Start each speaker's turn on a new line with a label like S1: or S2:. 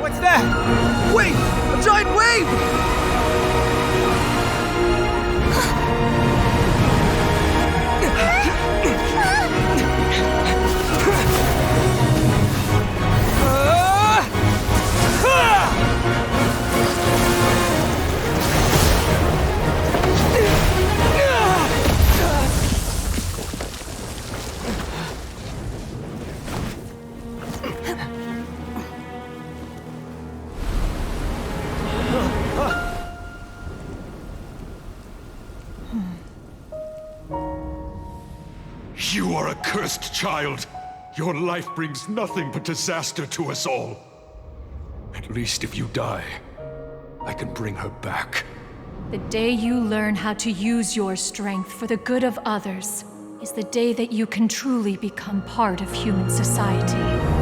S1: What's that? Wait! A giant wave!
S2: You are a cursed child. Your life brings nothing but disaster to us all. At least if you die, I can bring her back.
S3: The day you learn how to use your strength for the good of others is the day that you can truly become part of human society.